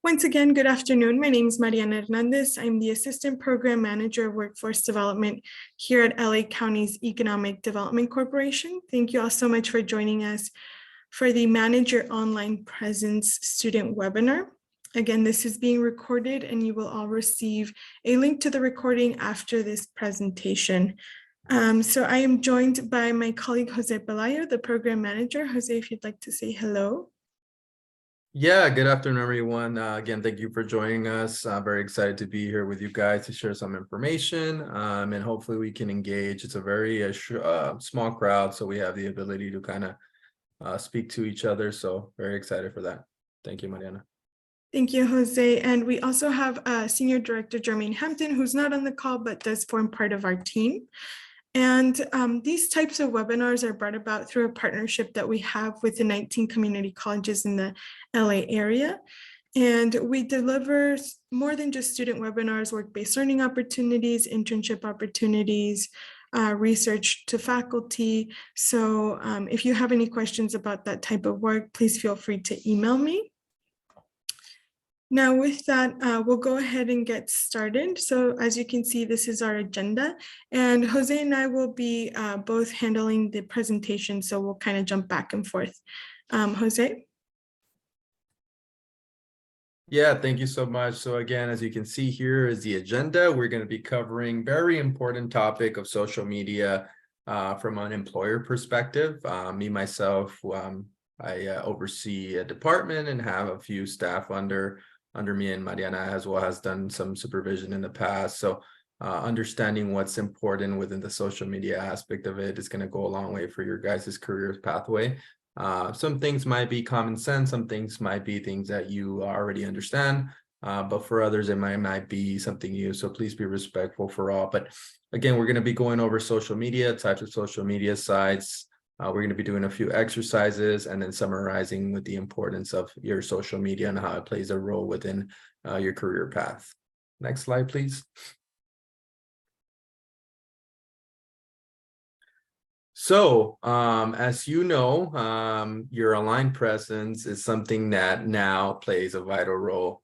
Once again, good afternoon. My name is Mariana Hernandez. I'm the Assistant Program Manager of Workforce Development here at LA County's Economic Development Corporation. Thank you all so much for joining us for the Manage Your Online Presence student webinar. Again, this is being recorded and you will all receive a link to the recording after this presentation. So I am joined by my colleague, Jose Pelayo, the Program Manager. Jose, if you'd like to say hello. Yeah, good afternoon, everyone. Again, thank you for joining us. Very excited to be here with you guys to share some information and hopefully we can engage. It's a very small crowd, so we have the ability to kind of speak to each other. So very excited for that. Thank you, Mariana. Thank you, Jose. And we also have Senior Director Jermaine Hampton, who's not on the call, but does form part of our team. And these types of webinars are brought about through a partnership that we have with the 19 community colleges in the LA area. And we deliver more than just student webinars, work-based learning opportunities, internship opportunities, research to faculty. So if you have any questions about that type of work, please feel free to email me. Now with that, we'll go ahead and get started. So as you can see, this is our agenda and Jose and I will be both handling the presentation. So we'll kind of jump back and forth. Jose? Yeah, thank you so much. So again, as you can see here is the agenda. We're going to be covering very important topic of social media from an employer perspective. Myself, I oversee a department and have a few staff under me, and Mariana as well has done some supervision in the past. So understanding what's important within the social media aspect of it is going to go a long way for your guys' career pathway. Some things might be common sense, some things might be things that you already understand, but for others it might be something new. So please be respectful for all. But again, we're going to be going over social media, types of social media sites. We're going to be doing a few exercises and then summarizing with the importance of your social media and how it plays a role within your career path. Next slide, please. So as you know, your online presence is something that now plays a vital role.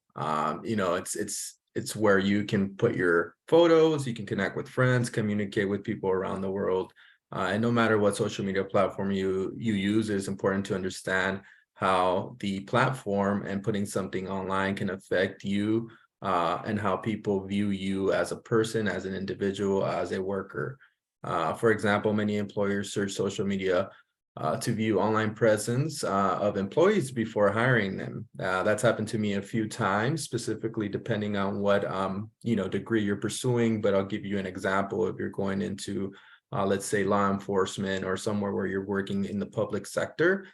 You know, it's where you can put your photos, you can connect with friends, communicate with people around the world. And no matter what social media platform you use, it's important to understand how the platform and putting something online can affect you and how people view you as a person, as an individual, as a worker. For example, many employers search social media to view online presence of employees before hiring them. That's happened to me a few times, specifically depending on what degree you're pursuing. But I'll give you an example. If you're going into let's say law enforcement or somewhere where you're working in the public sector,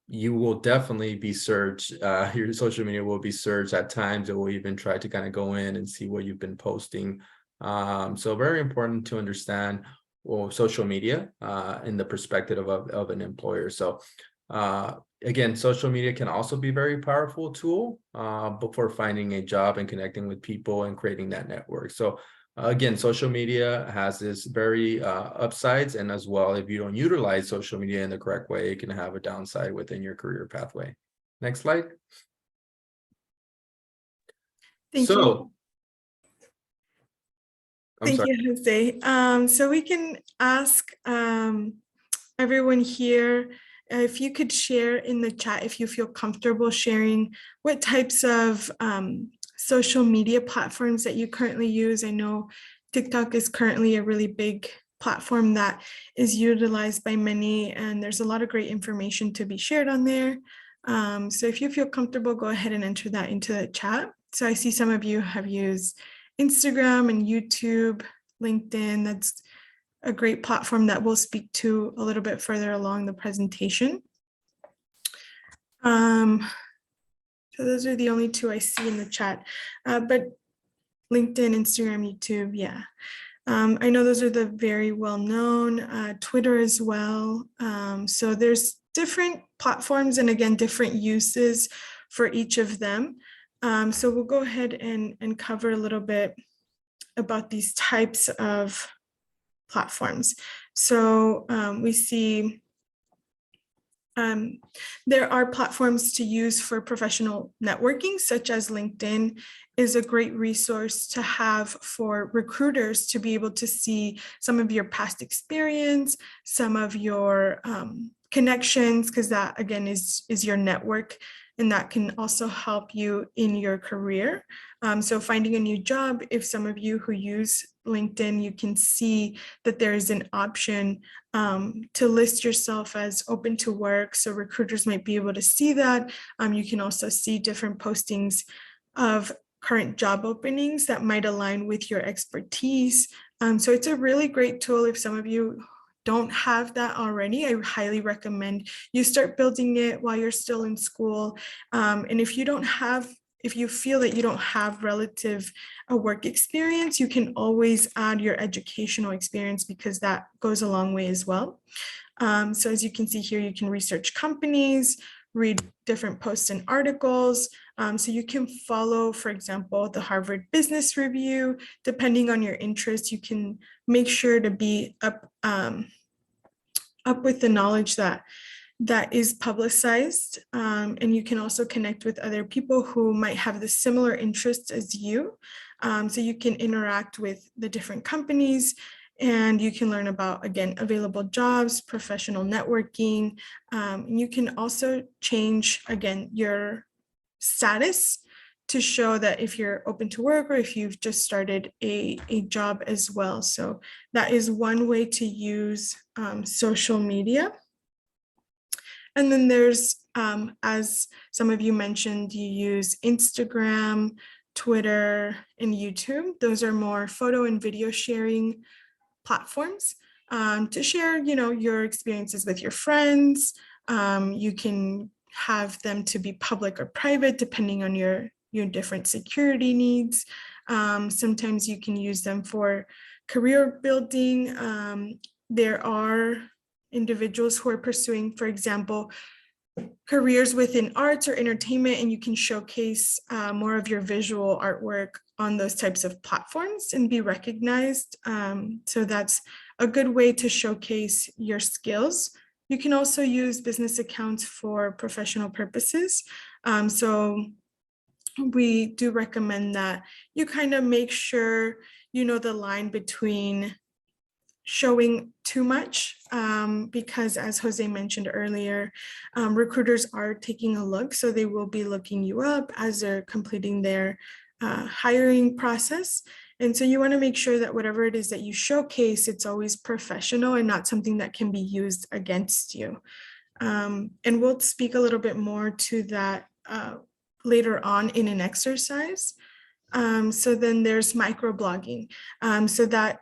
you will definitely be searched. Your social media will be searched at times. It will even try to kind of go in and see what you've been posting. So very important to understand social media in the perspective of an employer. So again, social media can also be a very powerful tool before finding a job and connecting with people and creating that network. So again, social media has this very upsides, and as well, if you don't utilize social media in the correct way, it can have a downside within your career pathway. Next slide. Thank you. Thank you, Jose. So we can ask everyone here if you could share in the chat if you feel comfortable sharing what types of social media platforms that you currently use. I know TikTok is currently a really big platform that is utilized by many, and there's a lot of great information to be shared on there. So if you feel comfortable, go ahead and enter that into the chat. So I see some of you have used Instagram and YouTube, LinkedIn. That's a great platform that we'll speak to a little bit further along the presentation. So those are the only two I see in the chat, but LinkedIn, Instagram, YouTube, yeah. I know those are the very well-known, Twitter as well. So there's different platforms and again, different uses for each of them. So we'll go ahead and cover a little bit about these types of platforms. So we see Um, there are platforms to use for professional networking, such as LinkedIn is a great resource to have for recruiters to be able to see some of your past experience, some of your connections, because that again is your network, and that can also help you in your career. So finding a new job, if some of you who use LinkedIn, you can see that there is an option to list yourself as open to work. So recruiters might be able to see that. You can also see different postings of current job openings that might align with your expertise. So it's a really great tool. If some of you don't have that already, I highly recommend you start building it while you're still in school. And if you feel that you don't have relative work experience, you can always add your educational experience, because that goes a long way as well. So as you can see here, you can research companies, read different posts and articles. So you can follow, for example, the Harvard Business Review. Depending on your interest, you can make sure to be up with the knowledge that is publicized. And you can also connect with other people who might have the similar interests as you. So you can interact with the different companies, and you can learn about, again, available jobs, professional networking. And you can also change, again, your status to show that if you're open to work or if you've just started a job as well. So that is one way to use social media. And then there's, as some of you mentioned, you use Instagram, Twitter, and YouTube. Those are more photo and video sharing platforms to share, your experiences with your friends. You can have them to be public or private, depending on your different security needs. Sometimes you can use them for career building. There are individuals who are pursuing, for example, careers within arts or entertainment, and you can showcase more of your visual artwork on those types of platforms and be recognized. So that's a good way to showcase your skills. You can also use business accounts for professional purposes. So we do recommend that you kind of make sure you know the line between showing too much, because as Jose mentioned earlier, recruiters are taking a look, so they will be looking you up as they're completing their hiring process. And so you want to make sure that whatever it is that you showcase, it's always professional and not something that can be used against you. And we'll speak a little bit more to that later on in an exercise. So then there's microblogging. So that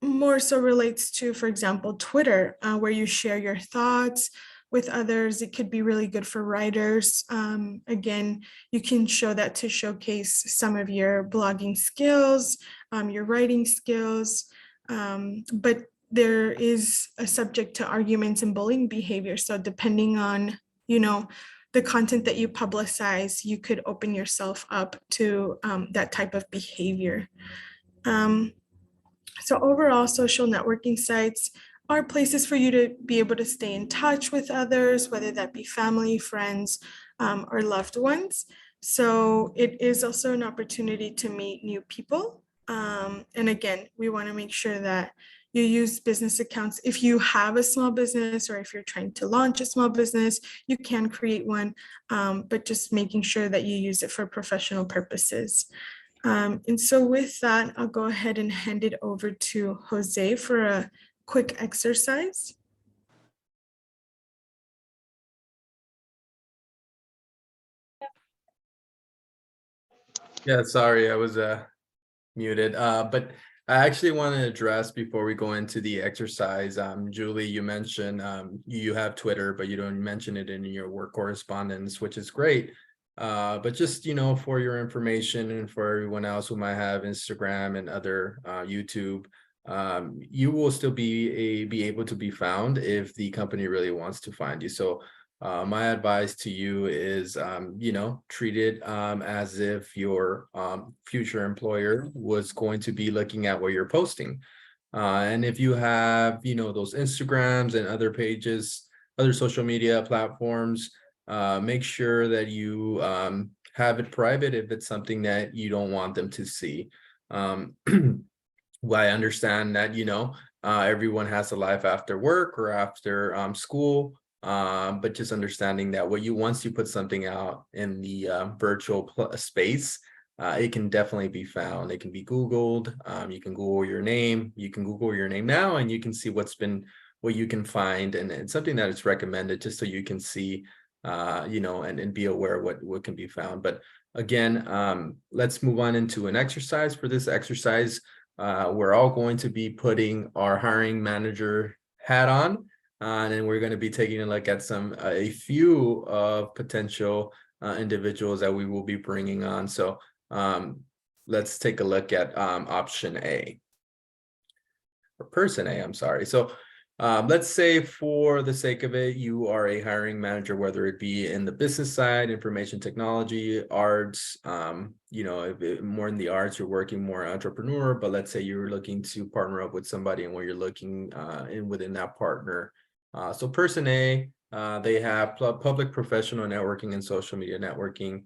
more so relates to, for example, Twitter, where you share your thoughts with others. It could be really good for writers. Again, you can show that to showcase some of your blogging skills, your writing skills, but there is a subject to arguments and bullying behavior. So depending on, the content that you publicize, you could open yourself up to that type of behavior. So overall, social networking sites are places for you to be able to stay in touch with others, whether that be family, friends, or loved ones. So it is also an opportunity to meet new people. And again, we want to make sure that you use business accounts. If you have a small business or if you're trying to launch a small business, you can create one, but just making sure that you use it for professional purposes. And so with that, I'll go ahead and hand it over to Jose for a quick exercise. Yeah, sorry, I was muted. But I actually want to address before we go into the exercise. Julie, you mentioned you have Twitter, but you don't mention it in your work correspondence, which is great. But just, for your information and for everyone else who might have Instagram and other YouTube, you will still be able to be found if the company really wants to find you. So my advice to you is, treat it as if your future employer was going to be looking at what you're posting. And if you have, those Instagrams and other pages, other social media platforms, make sure that you have it private if it's something that you don't want them to see. Well, I understand that, everyone has a life after work or after school, but just understanding that once you put something out in the virtual space, it can definitely be found. It can be Googled. You can Google your name. You can Google your name now, and you can see what you can find, and it's something that is recommended just so you can see, and be aware what can be found. But again, let's move on into an exercise. For this exercise, we're all going to be putting our hiring manager hat on, and then we're going to be taking a look at a few of potential individuals that we will be bringing on. So let's take a look at option A, or person A, I'm sorry. So let's say, for the sake of it, you are a hiring manager, whether it be in the business side, information technology, arts, if more in the arts, you're working more entrepreneur, but let's say you're looking to partner up with somebody and where you're looking within that partner. So person A, they have public professional networking and social media networking,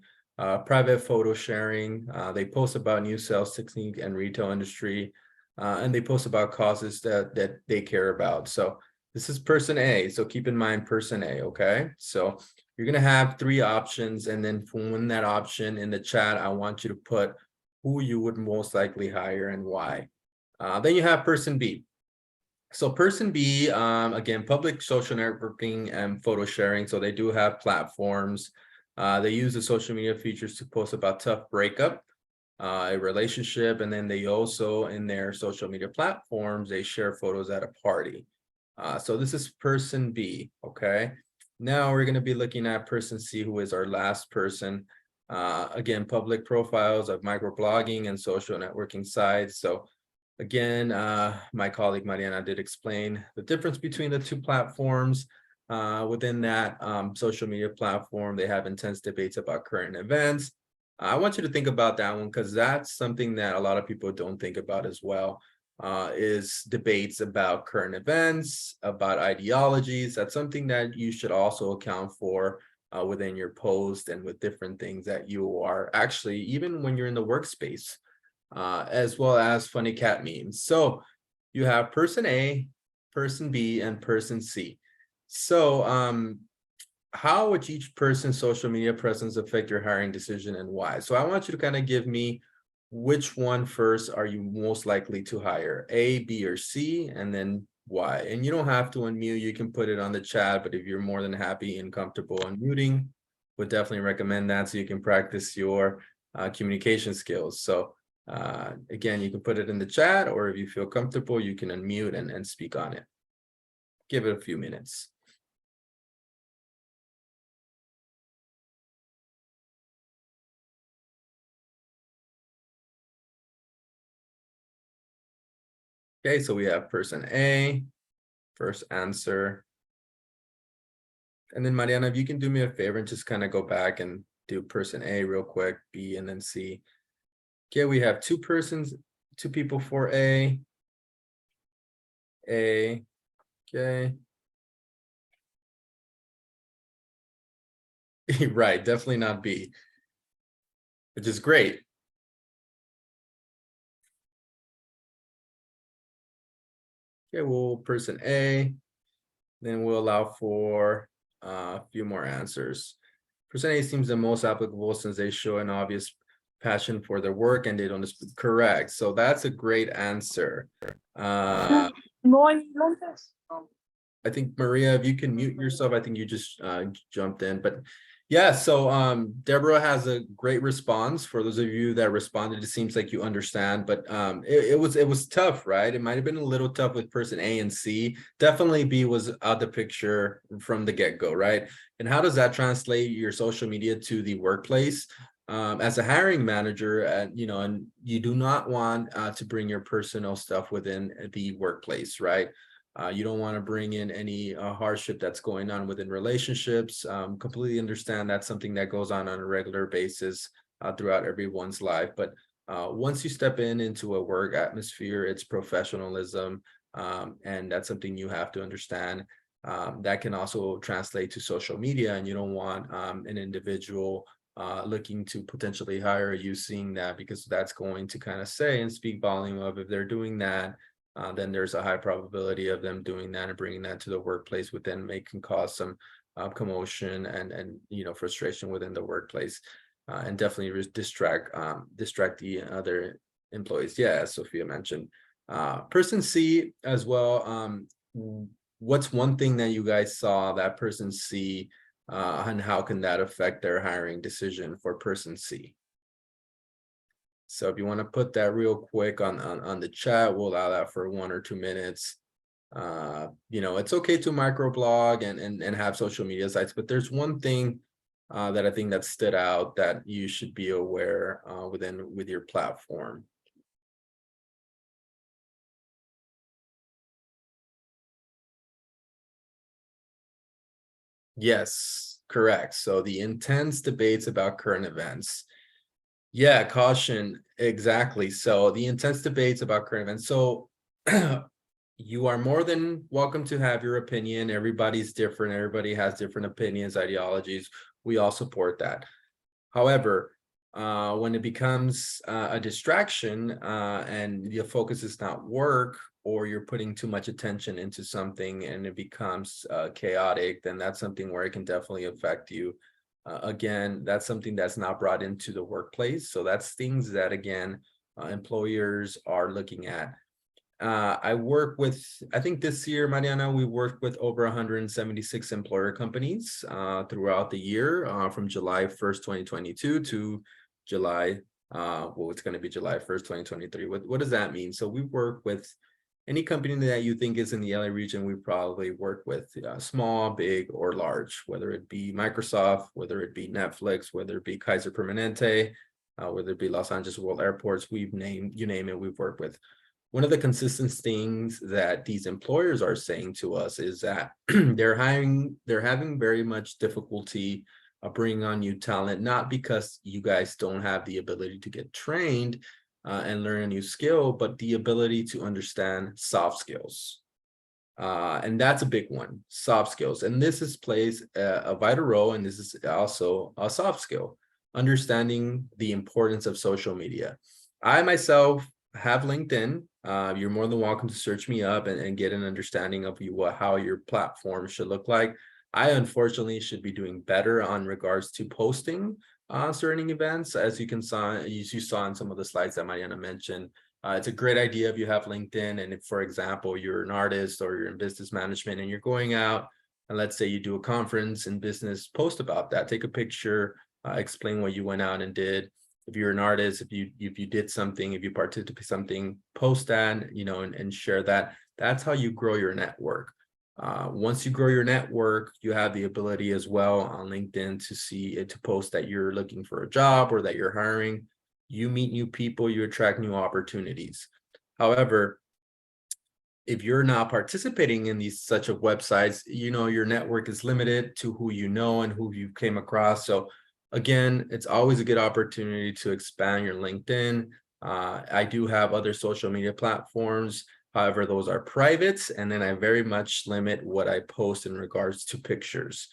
private photo sharing. They post about new sales technique and retail industry. And they post about causes that they care about. So this is person A. So keep in mind person A, okay? So you're gonna have 3 options, and then from that option in the chat, I want you to put who you would most likely hire and why. Then you have person B. So person B, again, public social networking and photo sharing. So they do have platforms. They use the social media features to post about tough breakup, a relationship, and then they also, in their social media platforms, they share photos at a party. So this is person B, okay? Now we're going to be looking at person C, who is our last person. Again, public profiles of microblogging and social networking sites. So again, my colleague Mariana did explain the difference between the 2 platforms. Within that social media platform, they have intense debates about current events. I want you to think about that one, because that's something that a lot of people don't think about as well, is debates about current events, about ideologies. That's something that you should also account for within your post and with different things that you are actually, even when you're in the workspace, as well as funny cat memes. So you have person A, person B, and person C. So how would each person's social media presence affect your hiring decision and why? So I want you to kind of give me which one first are you most likely to hire, A, B, or C, and then why. And you don't have to unmute, you can put it on the chat, but if you're more than happy and comfortable unmuting, would definitely recommend that so you can practice your communication skills. So again, you can put it in the chat, or if you feel comfortable, you can unmute and speak on it. Give it a few minutes. Okay, so we have person A, first answer. And then Mariana, if you can do me a favor and just kind of go back and do person A real quick, B, and then C. Okay, we have 2 people for A. A, okay. Right, definitely not B, which is great. Okay, well, person A, then we'll allow for a few more answers. Person A seems the most applicable since they show an obvious passion for their work and they don't dispute. Correct. So that's a great answer. I think Maria, if you can mute yourself, I think you just jumped in, but yeah, so Deborah has a great response. For those of you that responded, it seems like you understand, but it was tough, right? It might have been a little tough with person A and C. Definitely B was out the picture from the get-go, right? And how does that translate your social media to the workplace? As a hiring manager, and you do not want to bring your personal stuff within the workplace, right? You don't want to bring in any hardship that's going on within relationships. Completely understand that's something that goes on a regular basis throughout everyone's life. But once you step into a work atmosphere, it's professionalism, and that's something you have to understand. that can also translate to social media, and you don't want an individual looking to potentially hire you seeing that, because that's going to kind of say and speak volume of, if they're doing that, then there's a high probability of them doing that and bringing that to the workplace, would then can cause some commotion and frustration within the workplace, and definitely distract the other employees. Yeah, as Sophia mentioned. Person C as well. What's one thing that you guys saw that person C, and how can that affect their hiring decision for person C? So if you want to put that real quick on the chat, we'll allow that for 1 or 2 minutes. It's okay to microblog and have social media sites, but there's one thing that I think that stood out that you should be aware with your platform. Yes, correct. So the intense debates about current events. Yeah, caution, exactly. So the intense debates about current events. So you are more than welcome to have your opinion. Everybody's different. Everybody has different opinions, ideologies. We all support that. However, when it becomes a distraction and your focus is not work, or you're putting too much attention into something and it becomes chaotic, then that's something where it can definitely affect you. Again, that's something that's not brought into the workplace. So that's things that, again, employers are looking at. I work with, I think this year, Mariana, we worked with over 176 employer companies throughout the year, from July 1st, 2022 to July, well, it's going to be July 1st, 2023. What does that mean? So we work with any company that you think is in the LA region. We probably work with small, big, or large, whether it be Microsoft, whether it be Netflix, whether it be Kaiser Permanente, whether it be Los Angeles World Airports. We've named, you name it, we've worked with. One of the consistent things that these employers are saying to us is that they're having very much difficulty bringing on new talent, not because you guys don't have the ability to get trained and learn a new skill, but the ability to understand soft skills. And that's a big one, soft skills. And this plays a vital role, and this is also a soft skill, understanding the importance of social media. I myself have LinkedIn. You're more than welcome to search me up and get an understanding of how your platform should look like. I unfortunately should be doing better on regards to posting certain events, as you saw in some of the slides that Mariana mentioned. It's a great idea if you have LinkedIn, and if, for example, you're an artist or you're in business management and you're going out, and let's say you do a conference in business, post about that, take a picture, explain what you went out and did. If you're an artist, if you did something, if you participated in something, post that, and share that. That's how you grow your network. Once you grow your network, you have the ability as well on LinkedIn to post that you're looking for a job or that you're hiring. You meet new people, you attract new opportunities. However, if you're not participating in these such of websites, your network is limited to who you know and who you came across. So again, it's always a good opportunity to expand your LinkedIn. I do have other social media platforms. However, those are private, and then I very much limit what I post in regards to pictures.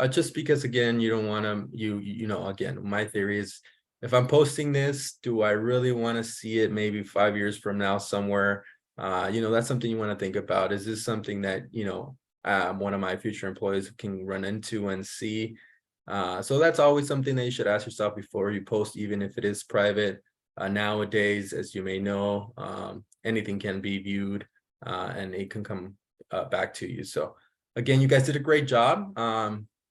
Just because, again, you don't want to, again, my theory is, if I'm posting this, do I really want to see it maybe 5 years from now somewhere? That's something you want to think about. Is this something that, one of my future employees can run into and see? So that's always something that you should ask yourself before you post, even if it is private. Nowadays, as you may know, anything can be viewed and it can come back to you. So again, you guys did a great job.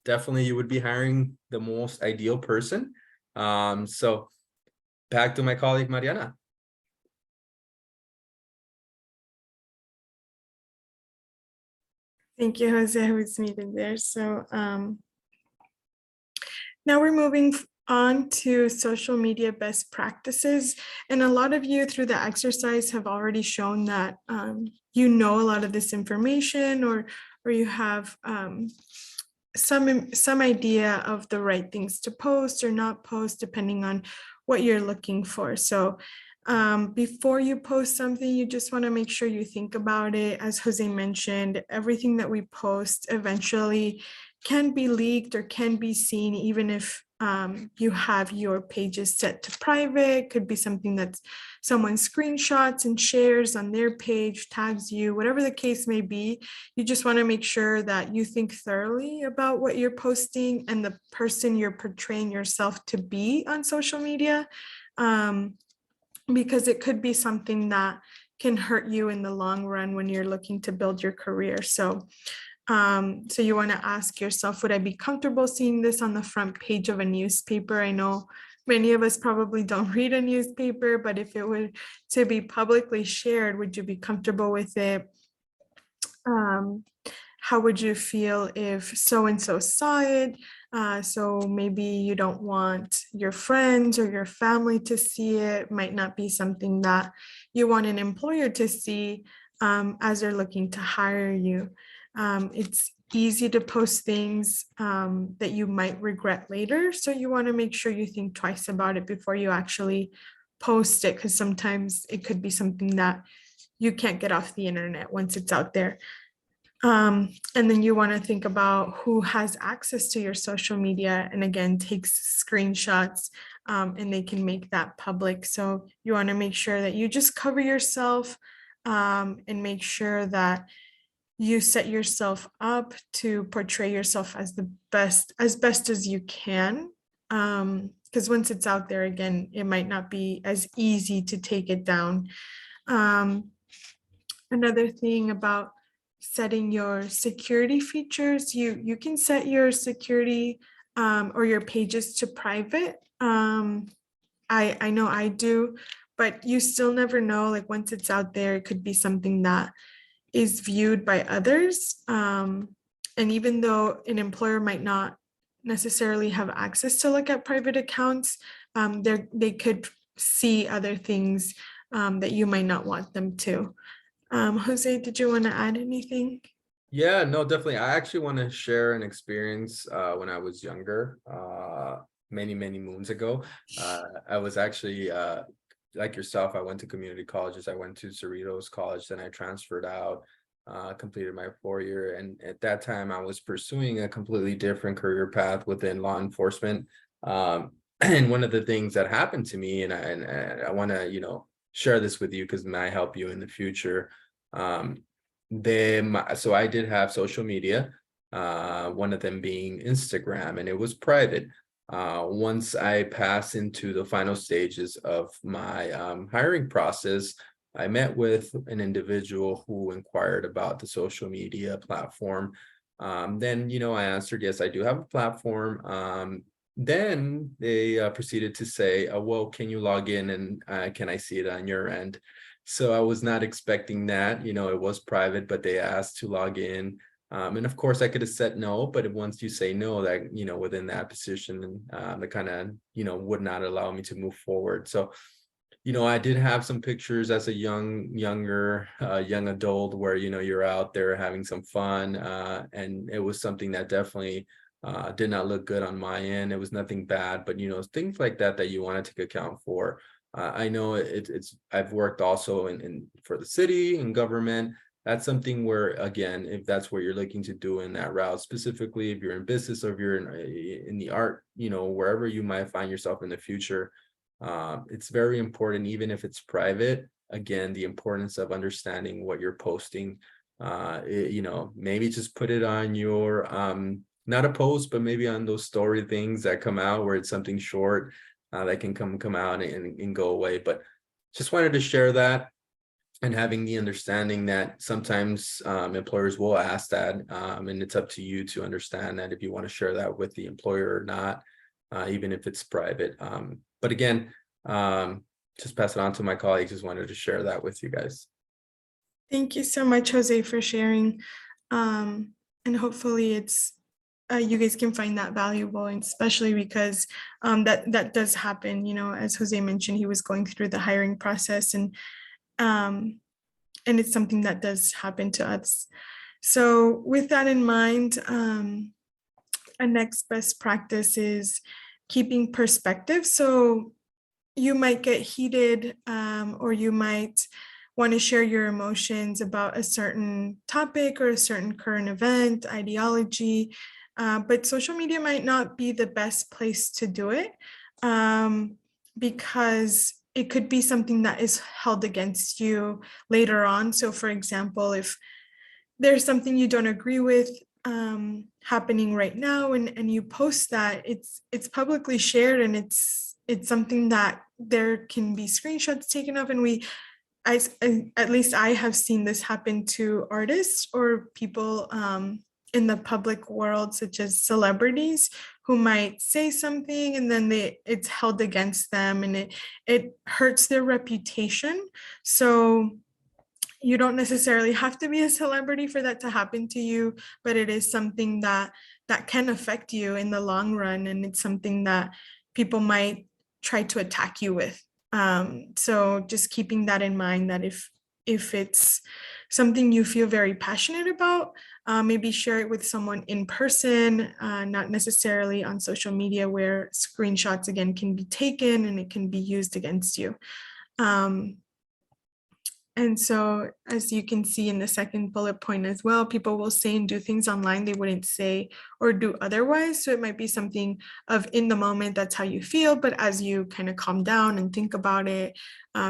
Definitely you would be hiring the most ideal person. So back to my colleague, Mariana. Thank you, Jose, who's muted there. So now we're moving on to social media best practices. And a lot of you through the exercise have already shown that you know a lot of this information, or you have some idea of the right things to post or not post, depending on what you're looking for. So Before you post something, you just want to make sure you think about it. As Jose mentioned, everything that we post eventually can be leaked or can be seen, even if you have your pages set to private. Could be something that someone screenshots and shares on their page, tags you, whatever the case may be. You just want to make sure that you think thoroughly about what you're posting and the person you're portraying yourself to be on social media. Because it could be something that can hurt you in the long run when you're looking to build your career. So you want to ask yourself, would I be comfortable seeing this on the front page of a newspaper? I know many of us probably don't read a newspaper, but if it were to be publicly shared, would you be comfortable with it? How would you feel if so-and-so saw it? So maybe you don't want your friends or your family to see it. Might not be something that you want an employer to see as they're looking to hire you. It's easy to post things that you might regret later. So you want to make sure you think twice about it before you actually post it, because sometimes it could be something that you can't get off the internet once it's out there. And then you want to think about who has access to your social media, and again, takes screenshots, and they can make that public. So you want to make sure that you just cover yourself and make sure that you set yourself up to portray yourself as best as you can. Because once it's out there, again, it might not be as easy to take it down. Another thing about setting your security features, you can set your security or your pages to private. I know I do, but you still never know, like once it's out there, it could be something that is viewed by others. And even though an employer might not necessarily have access to look at private accounts, they could see other things that you might not want them to. Jose, did you want to add anything? Yeah, no, definitely. I actually want to share an experience when I was younger, many moons ago. I was actually like yourself. I went to community colleges. I went to Cerritos College, then I transferred out, completed my 4-year, and at that time I was pursuing a completely different career path within law enforcement. And one of the things that happened to me, and I want to share this with you because it might help you in the future. So I did have social media, one of them being Instagram, and it was private. Once I passed into the final stages of my hiring process, I met with an individual who inquired about the social media platform. Then, I answered, yes, I do have a platform. Then they proceeded to say, well, can you log in and can I see it on your end? So I was not expecting that. It was private, but they asked to log in. And of course I could have said no, but once you say no, that, within that position, that kind of, would not allow me to move forward. So, I did have some pictures as a young adult where, you're out there having some fun. And it was something that definitely did not look good on my end. It was nothing bad, but, things like that you want to take account for. I know I've worked also in for the city and government. That's something where, again, if that's what you're looking to do in that route, specifically if you're in business or if you're in the art, wherever you might find yourself in the future, it's very important, even if it's private. Again, the importance of understanding what you're posting. Maybe just put it on your not a post, but maybe on those story things that come out where it's something short. That can come out and go away. But just wanted to share that, and having the understanding that sometimes employers will ask that, and it's up to you to understand that if you want to share that with the employer or not, even if it's private. But again, just pass it on to my colleagues. Just wanted to share that with you guys. Thank you so much, Jose, for sharing. And hopefully you guys can find that valuable, and especially because that does happen. As Jose mentioned, he was going through the hiring process, and it's something that does happen to us. So with that in mind, a next best practice is keeping perspective. So you might get heated, or you might want to share your emotions about a certain topic or a certain current event, ideology, but social media might not be the best place to do it, because it could be something that is held against you later on. So for example, if there's something you don't agree with happening right now, and you post that, it's publicly shared, and it's something that there can be screenshots taken of, and at least I have seen this happen to artists or people in the public world, such as celebrities, who might say something and then it's held against them, and it hurts their reputation. So you don't necessarily have to be a celebrity for that to happen to you, but it is something that can affect you in the long run, and it's something that people might try to attack you with. So just keeping that in mind, that if it's something you feel very passionate about, maybe share it with someone in person, not necessarily on social media, where screenshots again can be taken and it can be used against you. And so, as you can see in the second bullet point as well, people will say and do things online they wouldn't say or do otherwise. So it might be something of in the moment, that's how you feel, but as you kind of calm down and think about it,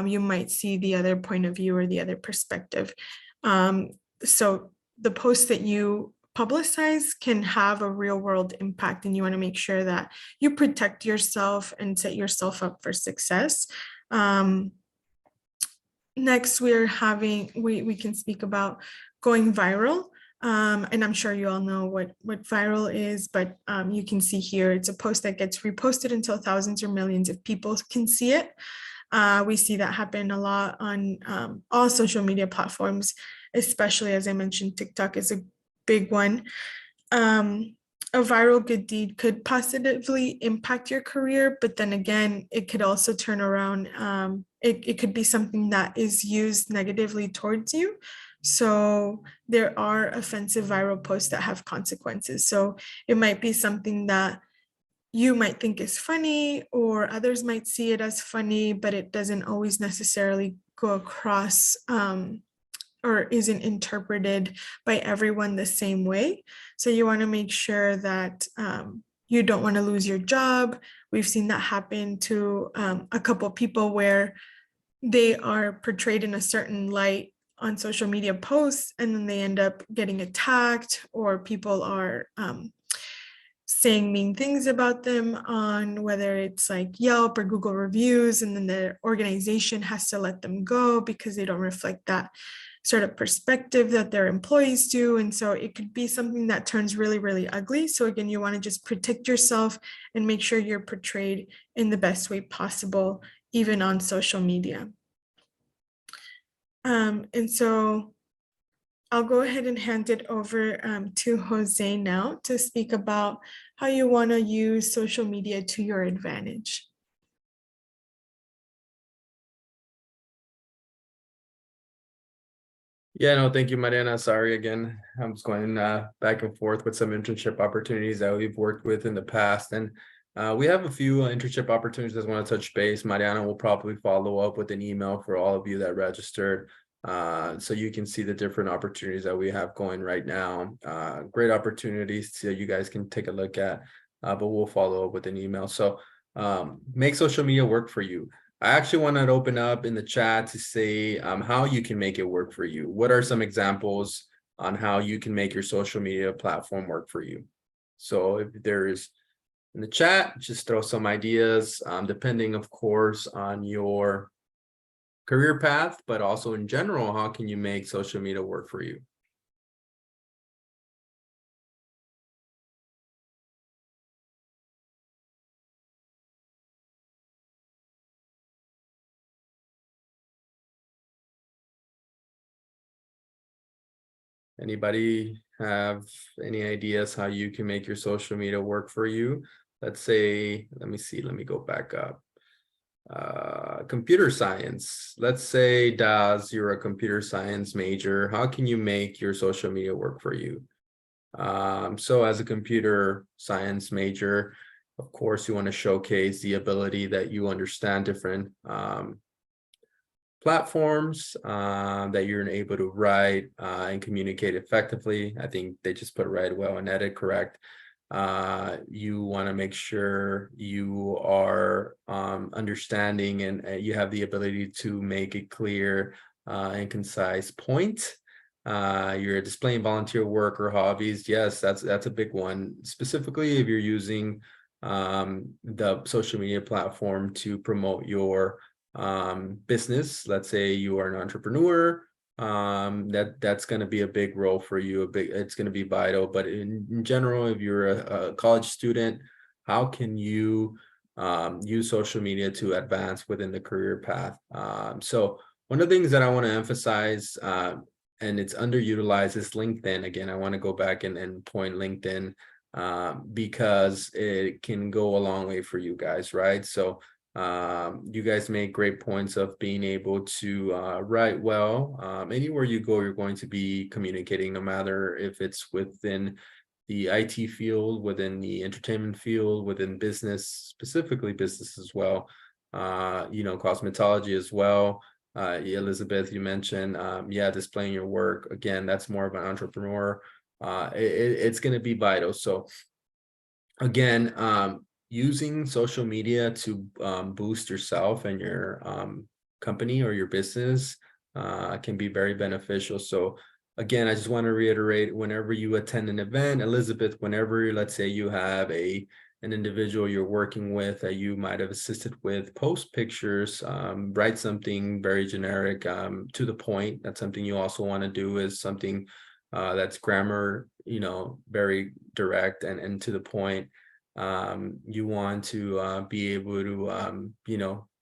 you might see the other point of view or the other perspective. So the posts that you publicize can have a real world impact, and you want to make sure that you protect yourself and set yourself up for success. Next, we can speak about going viral. And I'm sure you all know what viral is, but you can see here, it's a post that gets reposted until thousands or millions of people can see it. We see that happen a lot on all social media platforms, especially, as I mentioned, TikTok is a big one. A viral good deed could positively impact your career, but then again, it could also turn around. It could be something that is used negatively towards you. So there are offensive viral posts that have consequences. So it might be something that you might think is funny, or others might see it as funny, but it doesn't always necessarily go across or isn't interpreted by everyone the same way. So you want to make sure that you don't want to lose your job. We've seen that happen to a couple of people where they are portrayed in a certain light on social media posts, and then they end up getting attacked, or people are saying mean things about them on whether it's like Yelp or Google reviews, and then the organization has to let them go because they don't reflect that sort of perspective that their employees do. And so it could be something that turns really, really ugly. So again, you want to just protect yourself and make sure you're portrayed in the best way possible, even on social media. And so I'll go ahead and hand it over to Jose now to speak about how you want to use social media to your advantage. Yeah, no, thank you, Mariana. Sorry again. I'm just going back and forth with some internship opportunities that we've worked with in the past. And we have a few internship opportunities that want to touch base. Mariana will probably follow up with an email for all of you that registered, so you can see the different opportunities that we have going right now. Great opportunities so you guys can take a look at, but we'll follow up with an email. So make social media work for you. I actually want to open up in the chat to say how you can make it work for you. What are some examples on how you can make your social media platform work for you? So if there's in the chat, just throw some ideas, depending, of course, on your career path, but also in general, how can you make social media work for you? Anybody have any ideas how you can make your social media work for you? Let's say, let me see, let me go back up. Computer science. Let's say, Daz, you're a computer science major. How can you make your social media work for you? So as a computer science major, Of course, you want to showcase the ability that you understand different platforms, that you're able to write and communicate effectively. I think they just put write well and edit correct. You want to make sure you are understanding and you have the ability to make a clear and concise point. You're displaying volunteer work or hobbies. Yes, that's a big one. Specifically, if you're using the social media platform to promote your business. Let's say you are an entrepreneur, that's going to be a big role for you. It's going to be vital. But in general, if you're a college student, how can you use social media to advance within the career path? So one of the things that I want to emphasize, and it's underutilized, is LinkedIn. Again, I want to go back and point LinkedIn because it can go a long way for you guys, right? So you guys make great points of being able to write well. Anywhere you go, you're going to be communicating, no matter if it's within the IT field, within the entertainment field, within business, specifically business as well. Cosmetology as well. Elizabeth, you mentioned, displaying your work. Again, that's more of an entrepreneur. It's going to be vital. So again, using social media to boost yourself and your company or your business can be very beneficial. So again, I just want to reiterate, whenever you attend an event, Elizabeth, whenever, let's say you have an individual you're working with that you might have assisted with, post pictures, write something very generic, to the point. That's something you also want to do, is something that's grammar, very direct and to the point. You want to be able to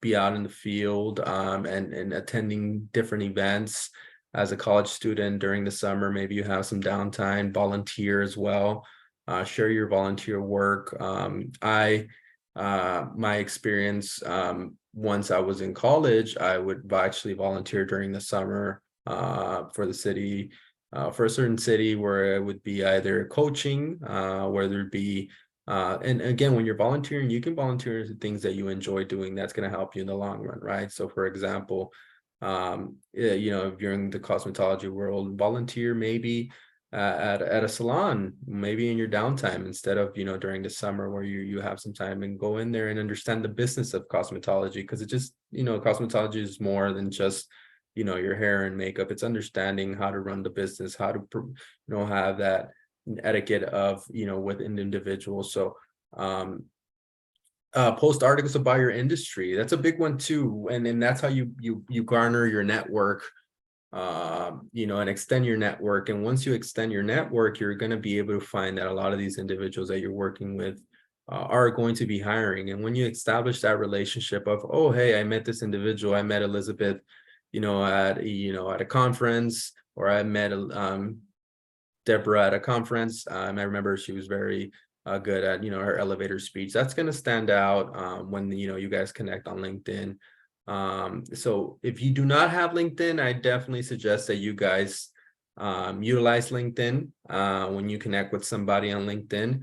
be out in the field and attending different events. As a college student during the summer, maybe you have some downtime, volunteer as well. Share your volunteer work. My experience, once I was in college, I would actually volunteer during the summer for the city, for a certain city, where it would be either coaching, whether it be and again, when you're volunteering, you can volunteer into things that you enjoy doing. That's going to help you in the long run, right? So for example, if you're in the cosmetology world, volunteer maybe at a salon, maybe in your downtime, instead of during the summer, where you have some time, and go in there and understand the business of cosmetology, because it just cosmetology is more than just your hair and makeup. It's understanding how to run the business, how to have that etiquette of with individuals. So post articles about your industry, that's a big one too, and that's how you garner your network, and extend your network. And once you extend your network, you're going to be able to find that a lot of these individuals that you're working with are going to be hiring. And when you establish that relationship of, oh, hey, I met this individual, I met Elizabeth at a conference, or I met Deborah at a conference. I remember she was very good at her elevator speech. That's going to stand out when you guys connect on LinkedIn. So if you do not have LinkedIn, I definitely suggest that you guys utilize LinkedIn. When you connect with somebody on LinkedIn,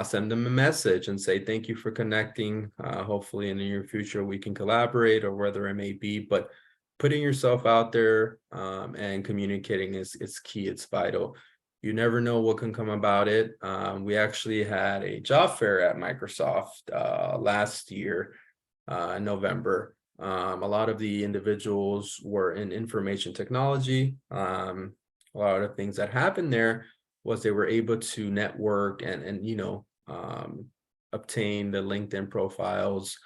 send them a message and say thank you for connecting. Hopefully in the near future we can collaborate, or whether it may be. But putting yourself out there and communicating is key. It's vital. You never know what can come about it. We actually had a job fair at Microsoft last year in November. A lot of the individuals were in information technology. A lot of things that happened there was they were able to network and obtain the LinkedIn profiles.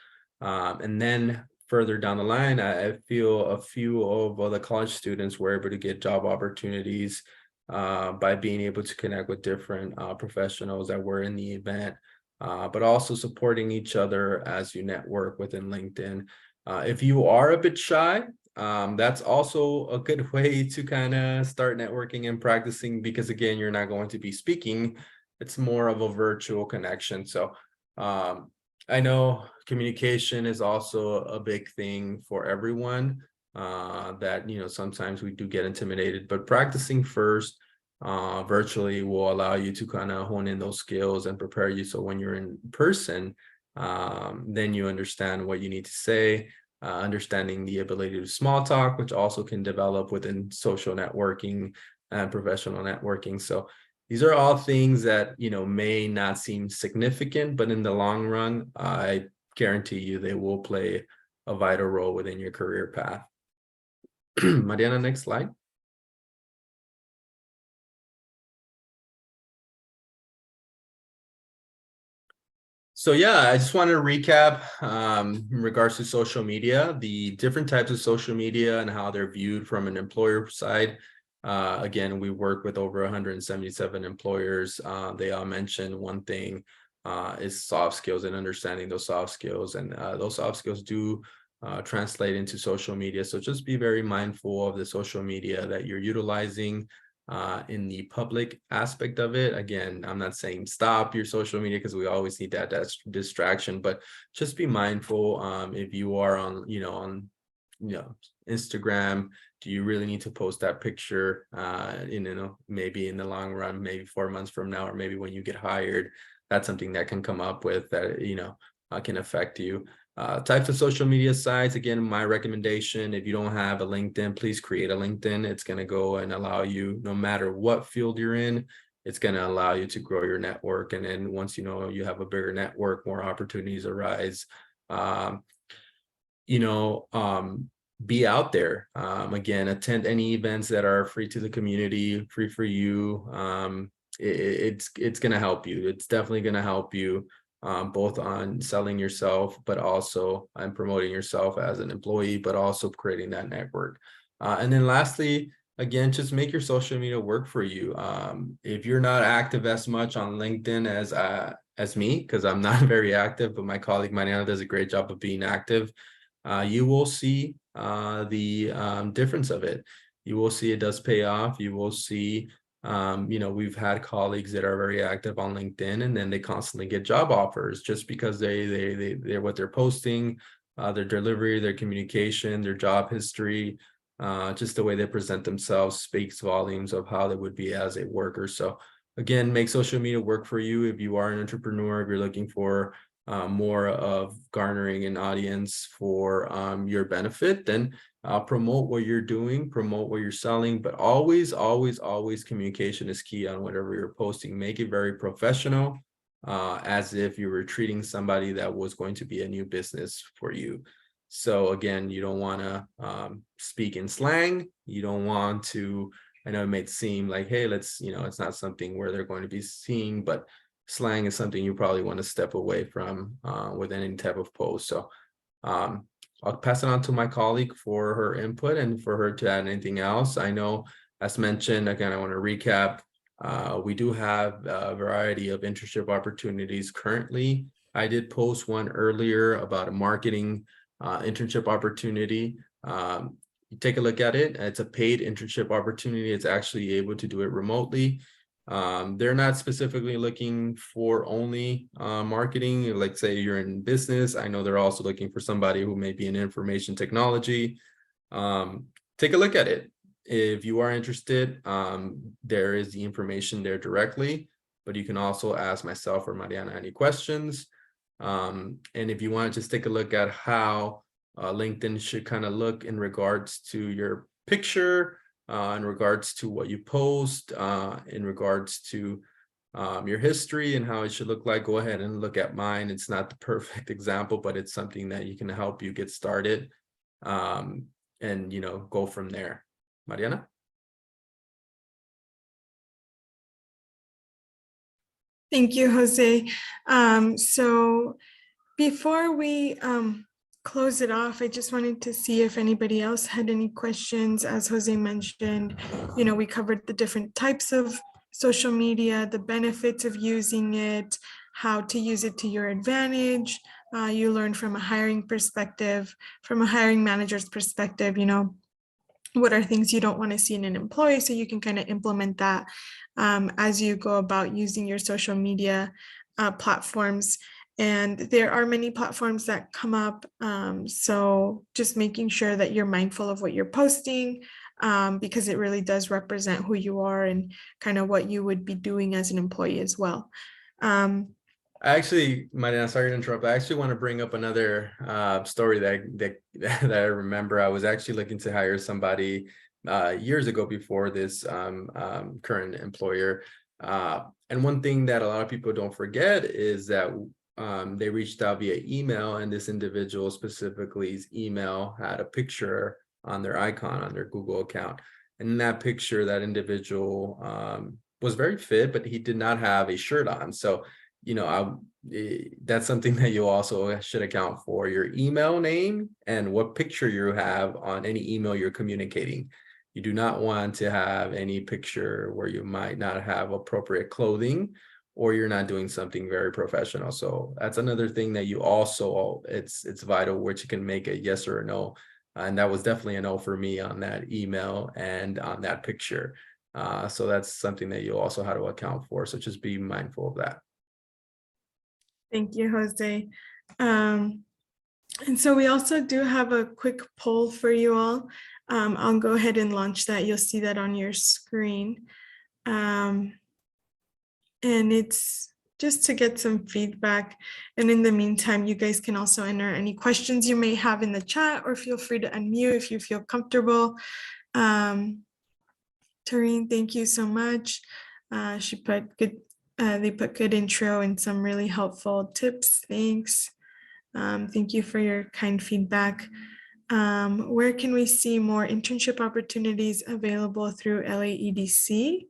And then further down the line, I feel a few of the college students were able to get job opportunities by being able to connect with different professionals that were in the event, but also supporting each other as you network within LinkedIn. If you are a bit shy, that's also a good way to kind of start networking and practicing, because again, you're not going to be speaking. It's more of a virtual connection. So I know communication is also a big thing for everyone, that sometimes we do get intimidated, but practicing first, virtually will allow you to kind of hone in those skills and prepare you. So when you're in person, then you understand what you need to say, understanding the ability to small talk, which also can develop within social networking and professional networking. So these are all things that, you know, may not seem significant, but in the long run, I guarantee you they will play a vital role within your career path. Mariana, next slide. So yeah, I just want to recap in regards to social media, the different types of social media and how they're viewed from an employer side. Again, we work with over 177 employers. They all mention one thing is soft skills and understanding those soft skills. And those soft skills do translate into social media. So just be very mindful of the social media that you're utilizing. In the public aspect of it. Again, I'm not saying stop your social media because we always need that distraction, but just be mindful. If you are on, on Instagram, do you really need to post that picture maybe in the long run, maybe 4 months from now, or maybe when you get hired? That's something that can come up with that, can affect you. Types of social media sites, again, my recommendation, if you don't have a LinkedIn, please create a LinkedIn. It's going to go and allow you, no matter what field you're in, it's going to allow you to grow your network. And then once you know you have a bigger network, more opportunities arise. Be out there. Again, attend any events that are free to the community, free for you. It's going to help you. It's definitely going to help you. Both on selling yourself, but also on promoting yourself as an employee, but also creating that network. And then lastly, again, just make your social media work for you. If you're not active as much on LinkedIn as me, because I'm not very active, but my colleague Mariana does a great job of being active, you will see the difference of it. You will see it does pay off. You will see we've had colleagues that are very active on LinkedIn, and then they constantly get job offers just because they're what they're posting, their delivery, their communication, their job history, just the way they present themselves speaks volumes of how they would be as a worker. So again, make social media work for you. If you are an entrepreneur, if you're looking for more of garnering an audience for your benefit, then promote what you're doing, promote what you're selling, but always communication is key on whatever you're posting. Make it very professional, as if you were treating somebody that was going to be a new business for you. So again, you don't want to speak in slang. You don't want to, I know it may seem like, hey, let's, it's not something where they're going to be seeing, but slang is something you probably want to step away from with any type of post. So I'll pass it on to my colleague for her input and for her to add anything else. I know, as mentioned, again, I want to recap. We do have a variety of internship opportunities currently. I did post one earlier about a marketing internship opportunity. You take a look at it. It's a paid internship opportunity. It's actually able to do it remotely. They're not specifically looking for only marketing. Like say you're in business, I know they're also looking for somebody who may be in information technology. Take a look at it. If you are interested, there is the information there directly, but you can also ask myself or Mariana any questions. And if you want to just take a look at how LinkedIn should kind of look in regards to your picture, in regards to what you post, in regards to your history and how it should look like, go ahead and look at mine. It's not the perfect example, but it's something that you can help you get started and, go from there. Mariana? Thank you, Jose. So before we close it off, I just wanted to see if anybody else had any questions. As Jose mentioned, we covered the different types of social media, the benefits of using it, how to use it to your advantage. You learned from a hiring perspective, from a hiring manager's perspective, what are things you don't want to see in an employee, so you can kind of implement that as you go about using your social media platforms. And there are many platforms that come up. So just making sure that you're mindful of what you're posting, because it really does represent who you are and kind of what you would be doing as an employee as well. Actually, Mariana, sorry to interrupt. I actually want to bring up another story that I remember. I was actually looking to hire somebody years ago before this current employer. And one thing that a lot of people don't forget is that they reached out via email, and this individual specifically's email had a picture on their icon on their Google account. And in that picture, that individual was very fit, but he did not have a shirt on. So that's something that you also should account for: your email name and what picture you have on any email you're communicating. You do not want to have any picture where you might not have appropriate clothing, or you're not doing something very professional. So that's another thing that you also, it's vital, which you can make a yes or a no. And that was definitely a no for me on that email and on that picture. So that's something that you also have to account for. So just be mindful of that. Thank you, Jose. And so we also do have a quick poll for you all. I'll go ahead and launch that. You'll see that on your screen. And it's just to get some feedback. And in the meantime, you guys can also enter any questions you may have in the chat, or feel free to unmute if you feel comfortable. Tareen, thank you so much. She put good. They put good intro and some really helpful tips. Thanks. Thank you for your kind feedback. Where can we see more internship opportunities available through LAEDC?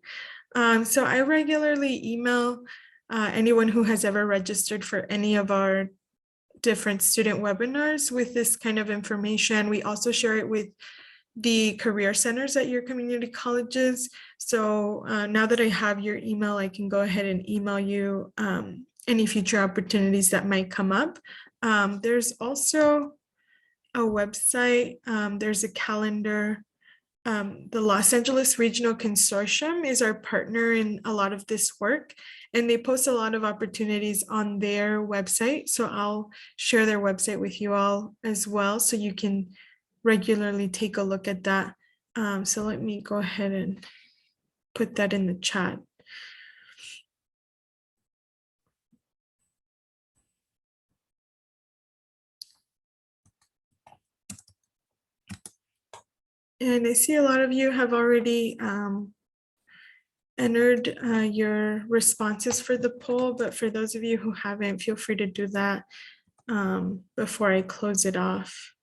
So I regularly email anyone who has ever registered for any of our different student webinars with this kind of information. We also share it with the career centers at your community colleges. So now that I have your email, I can go ahead and email you any future opportunities that might come up. There's also a website, there's a calendar. The Los Angeles Regional Consortium is our partner in a lot of this work, and they post a lot of opportunities on their website. So I'll share their website with you all as well, so you can regularly take a look at that. So let me go ahead and put that in the chat. And I see a lot of you have already entered your responses for the poll, but for those of you who haven't, feel free to do that before I close it off.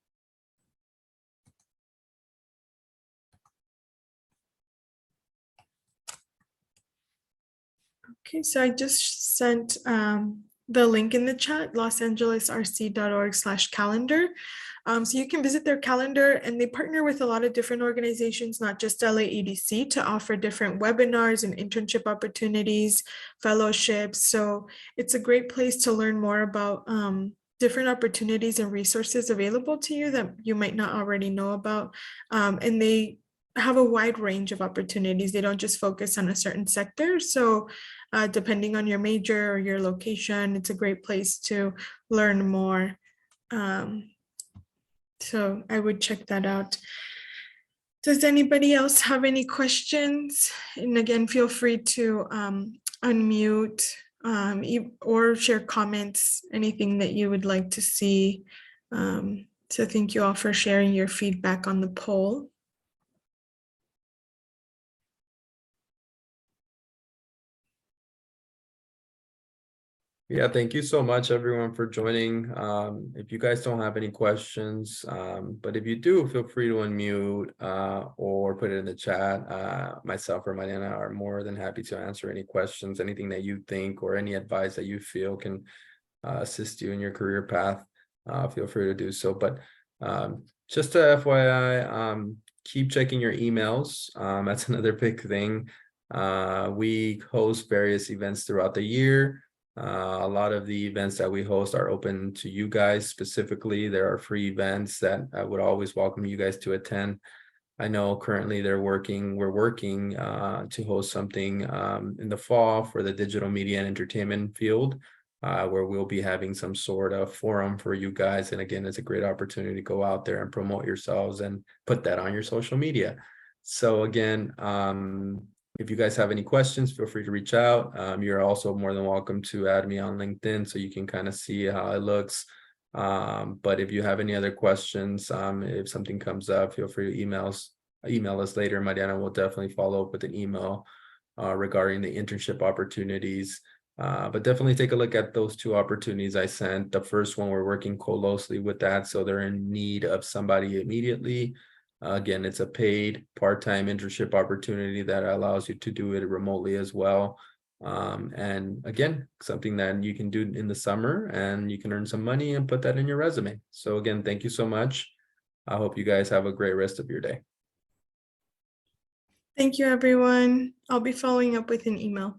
Okay, so I just sent the link in the chat, losangelesrc.org/calendar. So you can visit their calendar, and they partner with a lot of different organizations, not just LAEDC, to offer different webinars and internship opportunities, fellowships. So it's a great place to learn more about different opportunities and resources available to you that you might not already know about. And they have a wide range of opportunities. They don't just focus on a certain sector. So depending on your major or your location, it's a great place to learn more. So I would check that out. Does anybody else have any questions? And again, feel free to unmute or share comments, anything that you would like to see. So thank you all for sharing your feedback on the poll. Yeah, thank you so much, everyone, for joining. If you guys don't have any questions, but if you do, feel free to unmute or put it in the chat. Myself or Mariana are more than happy to answer any questions, anything that you think or any advice that you feel can assist you in your career path. Feel free to do so. But just a FYI, keep checking your emails. That's another big thing. We host various events throughout the year. A lot of the events that we host are open to you guys specifically. There are free events that I would always welcome you guys to attend. I know currently we're working to host something in the fall for the digital media and entertainment field, where we'll be having some sort of forum for you guys. And again, it's a great opportunity to go out there and promote yourselves and put that on your social media. So again, if you guys have any questions, feel free to reach out. You're also more than welcome to add me on LinkedIn so you can kind of see how it looks. But if you have any other questions, if something comes up, feel free to email us later. Mariana will definitely follow up with an email regarding the internship opportunities. But definitely take a look at those two opportunities I sent. The first one, we're working closely with that, so they're in need of somebody immediately. Again, it's a paid part-time internship opportunity that allows you to do it remotely as well. And again, something that you can do in the summer and you can earn some money and put that in your resume. So again, thank you so much. I hope you guys have a great rest of your day. Thank you, everyone. I'll be following up with an email.